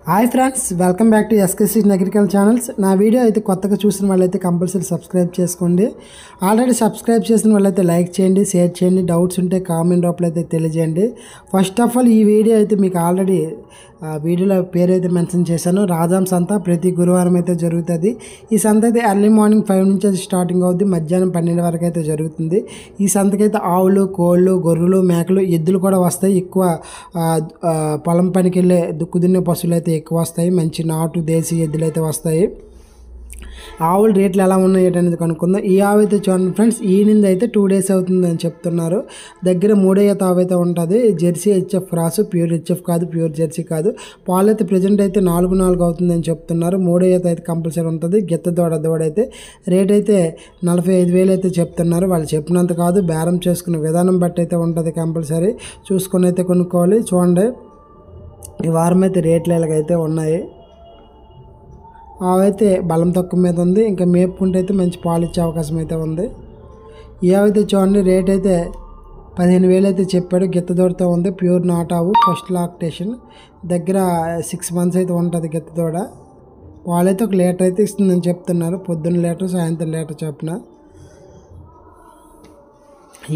Hi friends, welcome back to SKC agriculture channels. నా video అయితే కొత్తగా చూసిన వాళ్ళైతే కంపల్సరీ సబ్స్క్రైబ్ చేసుకోండి. ఆల్రెడీ సబ్స్క్రైబ్ చేసిన వాళ్ళైతే లైక్ చేయండి, షేర్ చేయండి. డౌట్స్ ఉంటే కామెంట్ రూపంలో అయితే తెలియజేయండి. ఫస్ట్ ఆఫ్ ఆల్ ఈ వీడియో అయితే మీకు ఆల్రెడీ వీడియోలో పేరు అయితే మెన్షన్ చేశాను. రాజాం సంత ప్రతి గురువారం అయితే జరుగుతుంది. ఈ సంత అయితే ఎర్లీ మార్నింగ్ 5 నుంచి అది స్టార్టింగ్ అవుద్ది. మధ్యాహ్నం 12 వరకు అయితే జరుగుతుంది. ఈ సంతకైతే ఆవులు, కోళ్ళు, గొర్రెలు, మేకలు, ఎద్దులు కూడా వస్తాయి. ఎక్కువ పొలం పనికి వెళ్ళే దుక్కు దున్నే పశువులు అయితే ఎక్కువ వస్తాయి. మంచి నాటు దేశీ ఎద్దులు అయితే వస్తాయి. ఆవుల రేట్లు ఎలా ఉన్నాయి అనేది కనుక్కుందాం. ఈ ఆవు అయితే చూడండి ఫ్రెండ్స్, ఈనింది అయితే 2 days అవుతుంది అని చెప్తున్నారు. దగ్గర 3వ ఆవు అయితే ఉంటుంది. Jersey HF cross, pure HF కాదు, ప్యూర్ జెర్సీ కాదు. పాలు అయితే ప్రజెంట్ అయితే 4 అవుతుందని చెప్తున్నారు. 3వ అయితే కంపల్సరీ ఉంటుంది. గిత్త దూడ అయితే రేట్ అయితే 45,000 అయితే చెప్తున్నారు. వాళ్ళు చెప్పినంత కాదు, బేరం చేసుకునే విధానం బట్టి అయితే ఉంటుంది. కంపల్సరీ చూసుకొని అయితే కొనుక్కోవాలి. చూడండి, ఈ వారం అయితే రేట్లు ఇలాగైతే ఉన్నాయి. ఆవైతే బలం తక్కువ మీద ఉంది. ఇంకా మేపుకుంటే అయితే మంచి పాలు ఇచ్చే అవకాశం అయితే ఉంది. ఈ ఆవైతే చూడండి, రేట్ అయితే 15,000 అయితే చెప్పాడు. గిత్త దూడతో ఉంది. ప్యూర్ నాటావు, ఫస్ట్ లాక్టేషన్. దగ్గర 6 months అయితే ఉంటుంది గిత్త దూడ. పాలు అయితే 1 లీటర్ అయితే ఇస్తుందని చెప్తున్నారు. పొద్దున్న లీటర్, సాయంత్రం లీటర్ చొప్పున.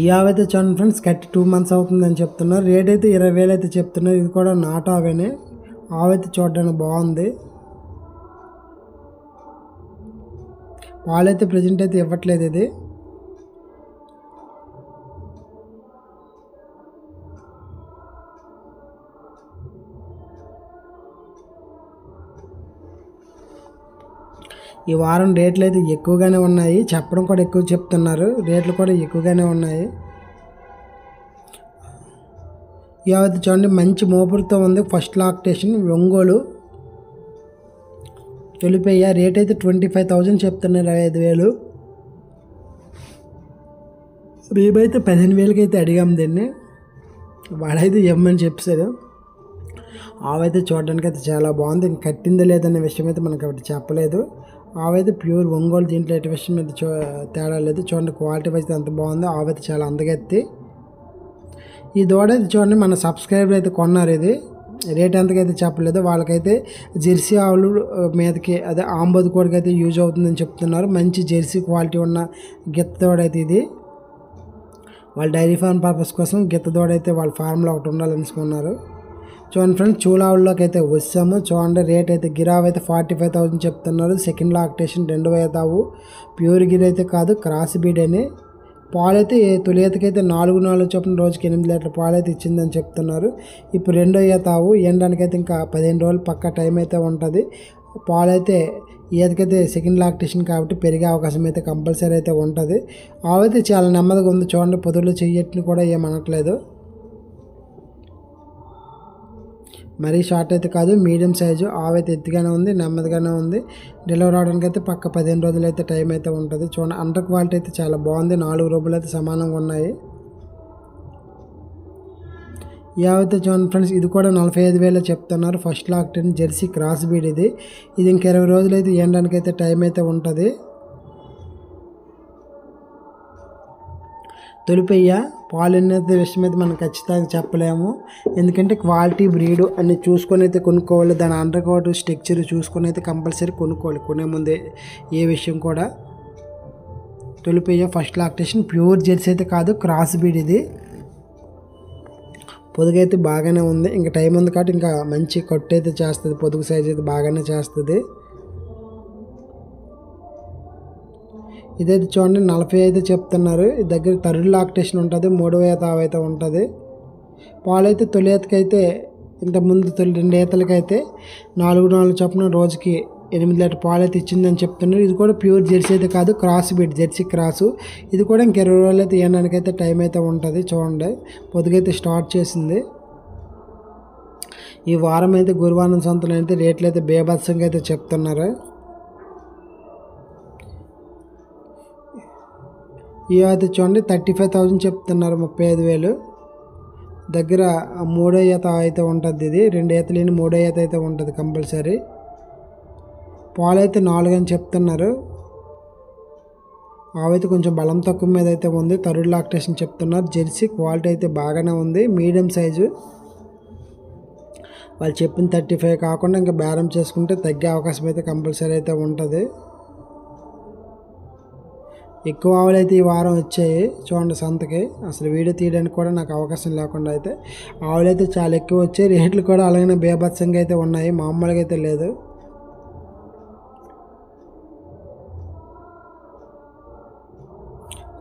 ఈ ఆవైతే చూడండి ఫ్రెండ్స్, కట్టి 2 months అవుతుందని చెప్తున్నారు. రేట్ అయితే 20,000 అయితే చెప్తున్నారు. ఇది కూడా నాటు ఆవేనే. ఆవైతే చూడడానికి బాగుంది. పాలైతే ప్రజెంట్ అయితే ఇవ్వట్లేదు. ఇది ఈ వారం రేట్లు అయితే ఎక్కువగానే ఉన్నాయి. చెప్పడం కూడా ఎక్కువ చెప్తున్నారు. రేట్లు కూడా ఎక్కువగానే ఉన్నాయి. ఇవైతే చూడండి, మంచి మోపురుతో ఉంది. ఫస్ట్ లాక్టేషన్, ఒంగోలు, తొలిపయ్య. రేట్ అయితే 25,000 చెప్తున్నారు. 25,000. మేమైతే 15,000కి అయితే అడిగాము దీన్ని. వాడైతే ఇవ్వమని చెప్పారు. ఆవైతే చూడడానికి అయితే చాలా బాగుంది. ఇంక కట్టిందా లేదనే విషయం అయితే మనకు ఒకటి చెప్పలేదు. ఆవైతే ప్యూర్ ఒంగోలు. దీంట్లో ఎటు విషయం అయితే తేడా లేదు. చూడండి, క్వాలిటీ అయితే అంత బాగుంది. ఆవైతే చాలా అందగెత్తి. ఈ దూడ అయితే చూడండి, మన సబ్స్క్రైబర్ అయితే కొన్నారు. ఇది రేట్ ఎంతకైతే చెప్పలేదు. వాళ్ళకైతే జెర్సీ ఆవులు మీదకి, అదే ఆంబోద్ కోడికి అయితే యూజ్ అవుతుందని చెప్తున్నారు. మంచి జెర్సీ క్వాలిటీ ఉన్న గిత్త దూడ అయితే ఇది. వాళ్ళ డైరీ ఫార్మ్ పర్పస్ కోసం గిత్త దూడ అయితే వాళ్ళ ఫార్మ్లో ఒకటి ఉండాలనుకున్నారు. చూడండి ఫ్రెండ్స్, చూలావుల్లోకి అయితే వచ్చాము. చూడండి, రేట్ అయితే గిరావ్ అయితే 45,000 చెప్తున్నారు. సెకండ్ లాక్టేషన్, 2వ తావు. ప్యూర్ గిర్ అయితే కాదు, క్రాస్ బీడ్ అని. పాలైతే తొలి ఈతకైతే 4 చొప్పున రోజుకి 8 లీటర్ల పాలు అయితే ఇచ్చిందని చెప్తున్నారు. ఇప్పుడు 2వ తావు. ఎండడానికైతే ఇంకా 15 రోజులు పక్కా టైం అయితే ఉంటుంది. పాలైతే ఈతకైతే సెకండ్ లాక్టేషన్ కాబట్టి పెరిగే అవకాశం అయితే కంపల్సరీ అయితే ఉంటుంది. ఆవైతే చాలా నెమ్మదిగా ఉంది. చూడండి, పొదులు చెయ్యట్ని కూడా ఏమనట్లేదు. మరీ షార్ట్ అయితే కాదు, మీడియం సైజు. ఆవైతే ఎత్తుగానే ఉంది, నెమ్మదిగానే ఉంది. డెలివరీ అవడానికి అయితే పక్క 15 రోజులు అయితే టైం అయితే ఉంటుంది. చూడండి, అండర్ క్వాలిటీ అయితే చాలా బాగుంది. 4 రూపాయలు అయితే సమానంగా ఉన్నాయి. ఈ ఆవైతే చూడండి ఫ్రెండ్స్, ఇది కూడా 45,000 చెప్తున్నారు. First lactation, Jersey cross bead. ఇది ఇంక 20 రోజులు అయితే ఎండడానికి అయితే టైం అయితే ఉంటుంది. తొలిపయ్య. పాలు అనేది విషయం అయితే మనం ఖచ్చితంగా చెప్పలేము. ఎందుకంటే క్వాలిటీ, బ్రీడు అన్ని చూసుకొని అయితే కొనుక్కోవాలి. దాని అండర్ కోట్ స్ట్రక్చర్ చూసుకొని అయితే కంపల్సరీ కొనుక్కోవాలి కొనే ముందే ఏ విషయం కూడా. తొలిపయ్య, ఫస్ట్ లాక్టేషన్, ప్యూర్ జెర్సీ అయితే కాదు, క్రాస్ బీడ్. ఇది పొదుగు అయితే బాగానే ఉంది. ఇంకా టైం ఉంది కాబట్టి ఇంకా మంచి కట్టు అయితే చేస్తుంది. పొదుగు సైజ్ అయితే బాగానే చేస్తుంది. ఇదైతే చూడండి, 40 అయితే చెప్తున్నారు. దగ్గర థర్డ్ లాక్టేషన్ ఉంటుంది. 3వ తావు అయితే ఉంటుంది. పాలైతే తొలి ఈతకైతే ఇంతకుముందు 2 ఈతలకైతే 4 చొప్పున రోజుకి 8 లీటర్ పాలు అయితే ఇచ్చిందని చెప్తున్నారు. ఇది కూడా ప్యూర్ జెర్సీ అయితే కాదు, క్రాస్ బీడ్, జెర్సీ క్రాసు. ఇది కూడా ఇంక 20 రోజులు అయితే ఇవ్వడానికి అయితే టైం అయితే ఉంటుంది. చూడండి, పొదుగైతే స్టార్ట్ చేసింది. ఈ వారం అయితే గురువారం సంతలో అయితే రేట్లు అయితే బేభత్సంగా అయితే చెప్తున్నారు. ఈ అయితే చూడండి, 35,000 చెప్తున్నారు. 35,000. దగ్గర 3వ ఈత అయితే ఉంటుంది. ఇది 2 ఈతలు లేని 3వ ఈత అయితే ఉంటుంది కంపల్సరీ. పాలు అయితే 4 అని చెప్తున్నారు. ఆవైతే కొంచెం బలం తక్కువ మీద అయితే ఉంది. థర్డ్ లాక్టేషన్ చెప్తున్నారు. జెర్సీ క్వాలిటీ అయితే బాగానే ఉంది, మీడియం సైజు. వాళ్ళు చెప్పిన 35 కాకుండా ఇంకా బేరం చేసుకుంటే తగ్గే అవకాశం అయితే కంపల్సరీ అయితే ఉంటుంది. ఎక్కువ ఆవులు అయితే ఈ వారం వచ్చాయి చూడండి సంతకి. అసలు వీడియో తీయడానికి కూడా నాకు అవకాశం లేకుండా అయితే ఆవులు అయితే చాలా ఎక్కువ వచ్చాయి. రేట్లు కూడా అలాగనే బీభత్సంగా అయితే ఉన్నాయి, మామూలుగా అయితే లేదు.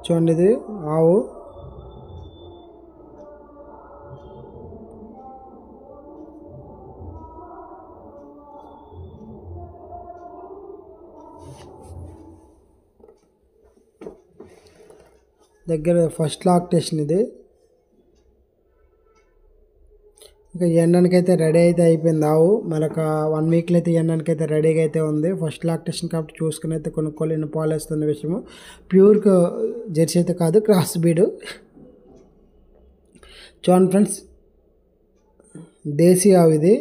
చూడండి ఇది ఆవు. దగ్గర ఫస్ట్ లాక్టేషన్ ఇది. ఇంకా ఎండడానికి అయితే రెడీ అయితే అయిపోయింది ఆవు. మరొక 1 వీక్లో అయితే ఎండడానికి అయితే రెడీగా అయితే ఉంది. ఫస్ట్ లాక్టేషన్ కాబట్టి చూసుకుని అయితే కొనుక్కోవాలి. ఎన్ని పాలు వేస్తున్న విషయము. ప్యూర్ జెర్సీ అయితే కాదు, క్రాస్ బీడు. చూడండి ఫ్రెండ్స్, దేశీ ఆవు ఇది.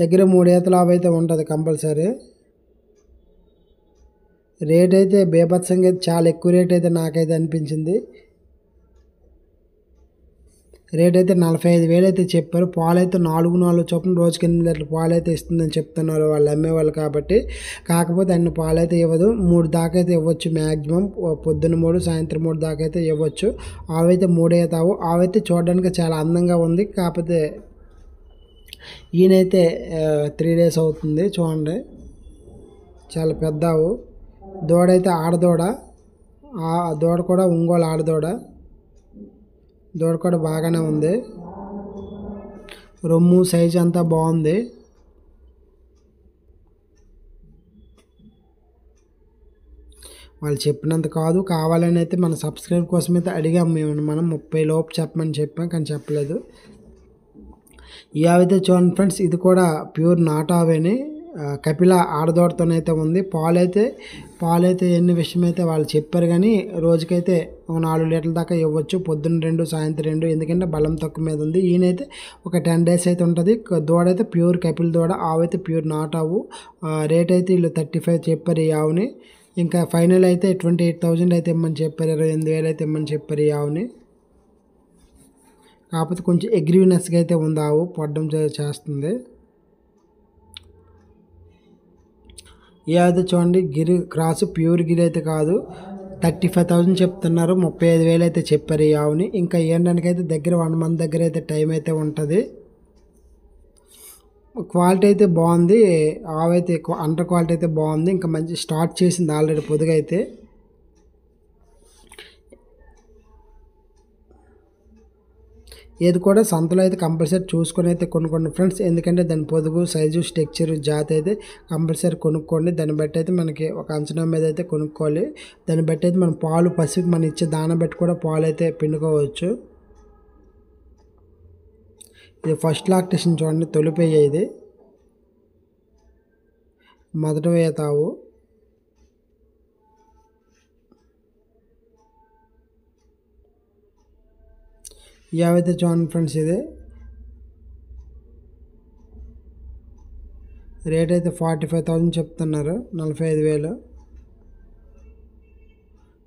దగ్గర 3 ఈతల ఆవు అయితే ఉంటుంది కంపల్సరీ. రేట్ అయితే బేభత్సంగా అయితే చాలా ఎక్కువ రేట్ అయితే నాకైతే అనిపించింది. రేట్ అయితే 45,000 అయితే చెప్పారు. పాలు అయితే 4 చొప్పున రోజుకి 8 లీటర్ల పాలు అయితే ఇస్తుందని చెప్తున్నారు వాళ్ళు అమ్మేవాళ్ళు కాబట్టి. కాకపోతే అన్ని పాలు అయితే ఇవ్వదు. 3 దాకా అయితే ఇవ్వచ్చు మ్యాక్సిమం. పొద్దున్న 3, సాయంత్రం 3 దాకా అయితే ఇవ్వచ్చు. ఆవైతే 3 అయితే ఆవైతే చూడడానికి చాలా అందంగా ఉంది. కాకపోతే ఈయనైతే 3 days అవుతుంది. చూడండి చాలా పెద్ద ఆవు. దూడైతే ఆడదూడ. ఆ దూడ కూడా ఒంగోలు ఆడదూడ. దూడ కూడా బాగానే ఉంది. రొమ్ము సైజు అంతా బాగుంది. వాళ్ళు చెప్పినంత కాదు, కావాలని అయితే మన సబ్స్క్రైబ్ కోసం అయితే అడిగాము మనం 30 లోపు చెప్పమని చెప్పాం, కానీ చెప్పలేదు. ఈ ఆవైతే చూడండి ఫ్రెండ్స్, ఇది కూడా ప్యూర్ నాటు ఆవేని. కపిల ఆడదోడతోనైతే ఉంది. పాలైతే ఎన్ని విషయం అయితే వాళ్ళు చెప్పారు, కానీ రోజుకైతే 4 లీటర్ల దాకా ఇవ్వచ్చు. పొద్దున్న 2, సాయంత్రం 2, ఎందుకంటే బలం తక్కువ మీద ఉంది. ఈయనైతే ఒక 10 days అయితే ఉంటుంది. దూడైతే ప్యూర్ కపిల దూడ. ఆవైతే ప్యూర్ నాటు ఆవు. రేట్ అయితే వీళ్ళు 35 చెప్పారు ఈ ఆవుని. ఇంకా ఫైనల్ అయితే 28,000 అయితే ఇమ్మని చెప్పారు. 28,000 అయితే ఇమ్మని చెప్పారు ఈ ఆవుని. కాకపోతే కొంచెం అగ్రీవ్నెస్గా అయితే ఉంది ఆవు, పొడ్డం చేస్తుంది. ఈ అయితే చూడండి, గిరి క్రాసు, ప్యూర్ గిరి అయితే కాదు. 35,000 చెప్తున్నారు. 35,000 అయితే చెప్పారు ఈ ఆవుని. ఇంకా ఏంటనికైతే దగ్గర 1 month దగ్గర అయితే టైం అయితే ఉంటుంది. క్వాలిటీ అయితే బాగుంది. ఆవు అయితే అండర్ క్వాలిటీ అయితే బాగుంది. ఇంకా మంచి స్టార్ట్ చేసింది ఆల్రెడీ పొదుగు అయితే. ఏది కూడా సంతలో అయితే కంపల్సరీ చూసుకొని అయితే కొనుక్కోండి ఫ్రెండ్స్. ఎందుకంటే దాని పొదుగు, సైజు, స్ట్రక్చర్, జాతి అయితే కంపల్సరీ కొనుక్కోండి. దాన్ని బట్టి అయితే మనకి ఒక అంచనా మీద అయితే కొనుక్కోవాలి. దాన్ని బట్టి అయితే మనం పాలు, పసుపు మనం ఇచ్చే దాన బట్టి కూడా పాలు అయితే పిండుకోవచ్చు. ఇది ఫస్ట్ లాక్టేషన్ చూడండి, తొలిపోయే ఇది మొదటి వేతావు. యావైతే చూడండి ఫ్రెండ్స్, ఇది రేట్ అయితే 45,000 చెప్తున్నారు. 45,000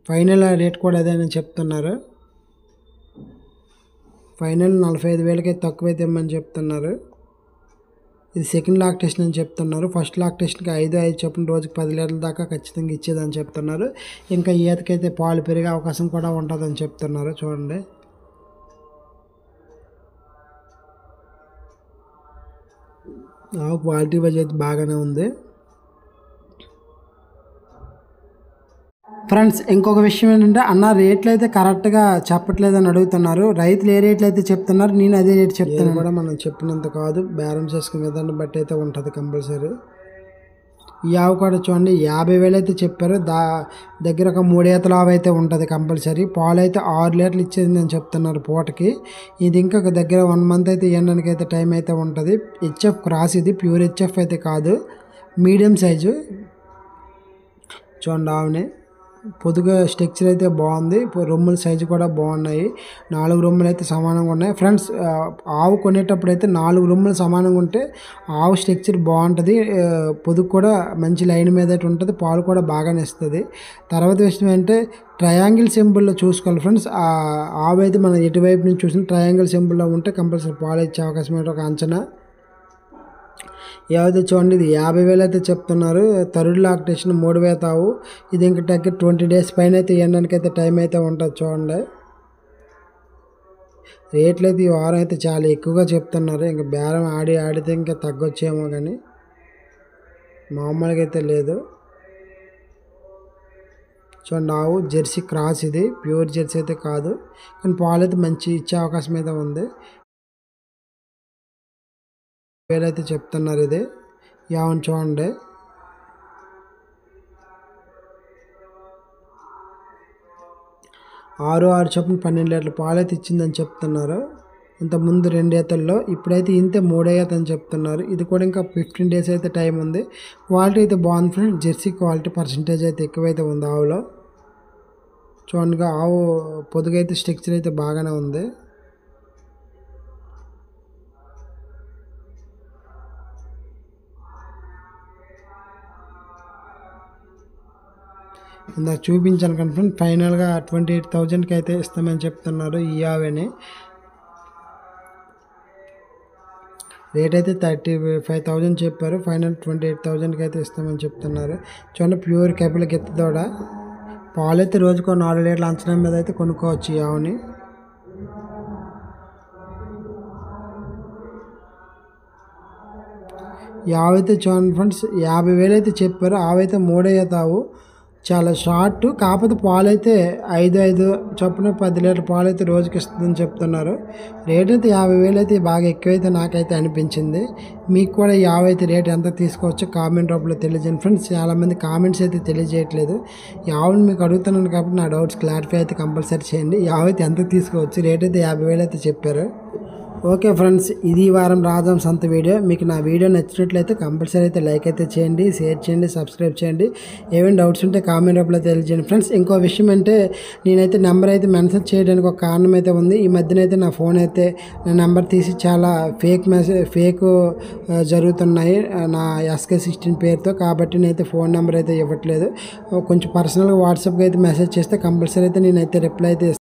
ఫైనల్ రేట్ కూడా అదేనని చెప్తున్నారు. ఫైనల్ 45,000కి తక్కువైతే ఇమ్మని చెప్తున్నారు. ఇది సెకండ్ లాక్టేషన్ అని చెప్తున్నారు. ఫస్ట్ లాక్టేషన్కి 5 చొప్పున రోజుకి 10 లీటర్ల దాకా ఖచ్చితంగా ఇచ్చేదని చెప్తున్నారు. ఇంకా ఈతకైతే పాలు పెరిగే అవకాశం కూడా ఉంటుందని చెప్తున్నారు. చూడండి, క్వాలిటీ వైజ్ అయితే బాగానే ఉంది ఫ్రెండ్స్. ఇంకొక విషయం ఏంటంటే, అన్న రేట్లు అయితే కరెక్ట్గా చెప్పట్లేదని అడుగుతున్నారు. రైతులు ఏ రేట్లు అయితే చెప్తున్నారు, నేను అదే రేట్ చెప్తాను. కూడా మనం చెప్పినంత కాదు, బేరం చేసుకునే విధాన్ని బట్టి అయితే ఉంటుంది కంపల్సరీ. ఈ ఆవు కూడా చూడండి 50,000 అయితే చెప్పారు. దగ్గర ఒక 3 ఈతల ఆవు అయితే ఉంటుంది కంపల్సరీ. పాలు అయితే 6 లీటర్లు ఇచ్చేది అని చెప్తున్నారు పూటకి. ఇది ఇంకా దగ్గర 1 month అయితే ఇవ్వడానికి అయితే టైం అయితే ఉంటుంది. హెచ్ఎఫ్ క్రాస్, ఇది ప్యూర్ హెచ్ఎఫ్ అయితే కాదు, మీడియం సైజు. చూడండి ఆవుని పొదుగు స్ట్రక్చర్ అయితే బాగుంది. రొమ్ముల సైజు కూడా బాగున్నాయి. 4 రొమ్ములు అయితే సమానంగా ఉన్నాయి ఫ్రెండ్స్. ఆవు కొనేటప్పుడు అయితే 4 రొమ్ములు సమానంగా ఉంటే ఆవు స్ట్రక్చర్ బాగుంటుంది. పొదుగు కూడా మంచి లైన్ మీద అయితే ఉంటుంది. పాలు కూడా బాగానే ఇస్తుంది. తర్వాత విషయం ఏంటంటే, ట్రయాంగిల్ సింబల్లో చూసుకోవాలి ఫ్రెండ్స్. ఆవు అయితే మనం ఎటువైపు నుంచి చూసిన ట్రయాంగిల్ సింబల్లో ఉంటే కంపల్సరీ పాలు ఇచ్చే అవకాశం అయితే ఒక అంచనా. ఏవైతే చూడండి ఇది 50,000 అయితే చెప్తున్నారు. థర్డ్ లాక్టేషన్ 3,000 తావు. ఇది ఇంకా దగ్గర 20 డేస్ పైన అయితే ఇవ్వడానికి అయితే టైం అయితే ఉంటుంది చూడండి. రేట్లు అయితే ఈ వారం అయితే చాలా ఎక్కువగా చెప్తున్నారు. ఇంకా బేరం ఆడితే ఇంకా తగ్గొచ్చేమో కానీ మామూలుగా అయితే లేదు. చూడండి ఆవు జెర్సీ క్రాస్, ఇది ప్యూర్ జెర్సీ అయితే కాదు, కానీ పాలు అయితే మంచి ఇచ్చే అవకాశం అయితే ఉంది. వేలైతే చెప్తున్నారు ఇది. యావన్ చూడండి 6 చొప్పున 12 లీటర్ల పాలు అయితే ఇచ్చిందని చెప్తున్నారు. ఇంతకుముందు 2 ఈతల్లో, ఇప్పుడైతే ఇంతే 3 ఈత అని చెప్తున్నారు. ఇది కూడా ఇంకా 15 డేస్ అయితే టైం ఉంది. క్వాలిటీ అయితే బాగుంది ఫ్రెండ్స్. జెర్సీ క్వాలిటీ పర్సంటేజ్ అయితే ఎక్కువైతే ఉంది ఆవులో. చూడండిగా ఆవు పొదుగైతే స్ట్రక్చర్ అయితే బాగానే ఉంది. ఇందాక చూపించాను కానీ ఫ్రెండ్ ఫైనల్గా 28,000కి అయితే ఇస్తామని చెప్తున్నారు ఈ ఆవుని. రేట్ అయితే 35,000 చెప్పారు. ఫైనల్ 28,000కి అయితే ఇస్తామని చెప్తున్నారు. చూడండి ప్యూర్ కెపిల గెత్తదోడ. పాలు అయితే రోజుకో 4 లీటర్ల అంచనా మీద అయితే కొనుక్కోవచ్చు ఈ ఆవుని. ఈ ఆవు అయితే చూడండి ఫ్రెండ్స్ 50,000 అయితే చెప్పారు. ఆవైతే 3 తావు, చాలా షార్ట్, కాకపోతే పాలు అయితే 5 చొప్పున 10 లీటర్ పాలు అయితే రోజుకి ఇస్తుందని చెప్తున్నారు. రేట్ అయితే 50,000 అయితే బాగా ఎక్కువైతే నాకైతే అనిపించింది. మీకు కూడా ఈ ఆవు అయితే రేట్ ఎంత తీసుకోవచ్చో కామెంట్ రూపంలో తెలియజేయండి ఫ్రెండ్స్. చాలామంది కామెంట్స్ అయితే తెలియజేయట్లేదు. ఈ ఆవుని మీకు అడుగుతున్నాను కాబట్టి నా డౌట్స్ క్లారిఫై అయితే కంపల్సరీ చేయండి. ఈ ఆవు అయితే ఎంత తీసుకోవచ్చు, రేట్ అయితే 50,000 అయితే చెప్పారు. ఓకే ఫ్రెండ్స్, ఇది ఈ వారం రాజాం సంత వీడియో. మీకు నా వీడియో నచ్చినట్లయితే కంపల్సరీ అయితే లైక్ అయితే చేయండి, షేర్ చేయండి, సబ్స్క్రైబ్ చేయండి. ఏమైనా డౌట్స్ ఉంటే కామెంట్ రూపంలో తెలియజేయండి ఫ్రెండ్స్. ఇంకో విషయం అంటే నేనైతే నెంబర్ అయితే మెన్షన్ చేయడానికి ఒక కారణం అయితే ఉంది. ఈ మధ్యనైతే నా ఫోన్ అయితే నా నెంబర్ తీసి చాలా ఫేక్ జరుగుతున్నాయి నా SK16 పేరుతో. కాబట్టి నేనైతే ఫోన్ నెంబర్ అయితే ఇవ్వట్లేదు. కొంచెం పర్సనల్గా వాట్సాప్కి అయితే మెసేజ్ చేస్తే కంపల్సరీ అయితే నేనైతే రిప్లై అయితే